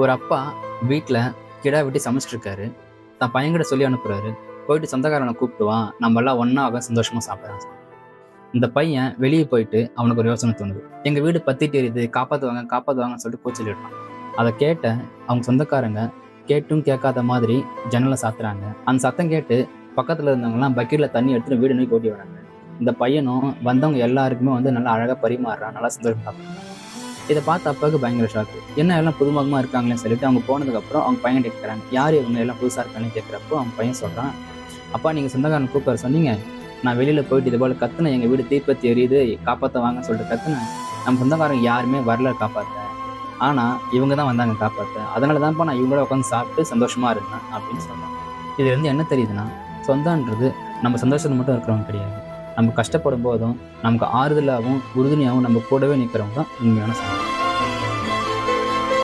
ஒரு அப்பா வீட்டில் கிடா வெட்டி சமைச்சிட்ருக்காரு. தன் பையன்கிட்ட சொல்லி அனுப்புறாரு. போயிட்டு சொந்தக்காரனை கூப்பிட்டு வா, நம்ம எல்லாம் ஒன்றா சந்தோஷமாக சாப்பிடலாம். இந்த பையன் வெளியே போயிட்டு அவனுக்கு ஒரு யோசனை தோணுது. எங்கள் வீடு பத்திட்டு எரியுது, காப்பாற்றுவாங்க காப்பாற்றுவாங்கன்னு சொல்லிட்டு கூச்சலிடுறான். அதை கேட்ட அவங்க சொந்தக்காரங்க கேட்டும் கேட்காத மாதிரி ஜன்னலை சாத்துறாங்க. அந்த சத்தம் கேட்டு பக்கத்தில் இருந்தவங்கலாம் பக்கெட்டில் தண்ணி எடுத்துட்டு வீடு நோக்கி ஓட்டி வராங்க. இந்த பையனும் வந்தவங்க எல்லாருக்குமே நல்லா அழகாக பரிமாறுறான், நல்லா சந்தோஷம் சாப்பிட்றான். இதை பார்த்த அப்பாவுக்கு பயங்கர ஷாக்கு. என்ன எல்லாம் புதுமுகமாக இருக்காங்களேன்னு சொல்லிட்டு அவங்க போனதுக்கப்புறம் அவங்க பையன் கேட்குறாங்க, யார் இவங்க எல்லாம் புதுசாக இருக்காங்கன்னு கேட்குறப்போ அவங்க பையன் சொல்கிறான், அப்பா நீங்கள் சொந்தக்காரன் கூப்பிட்டு சொன்னீங்க, நான் வெளியில் போயிட்டு இது போல் கத்துனேன், எங்கள் வீடு தீப்பத்தி எரியுது காப்பாற்ற வாங்கன்னு சொல்லிட்டு கத்துனேன். நம்ம சொந்தக்காரங்க யாருமே வரல காப்பாற்ற, ஆனால் இவங்க தான் வந்தாங்க காப்பாற்ற. அதனால தான்ப்பா நான் இவங்களோட உட்காந்து சாப்பிட்டு சந்தோஷமாக இருந்தேன் அப்படின்னு சொல்கிறேன். இதுலேருந்து என்ன தெரியுதுன்னா, சொந்தன்றது நம்ம சந்தோஷத்தில் மட்டும் இருக்கிறவங்க கிடையாது. நம்ம கஷ்டப்படும் போதும் நமக்கு ஆறுதலாகவும் உறுதுணையாகவும் நம்ம கூடவே நிற்கிறவங்க தான் உண்மையான சொந்தம்.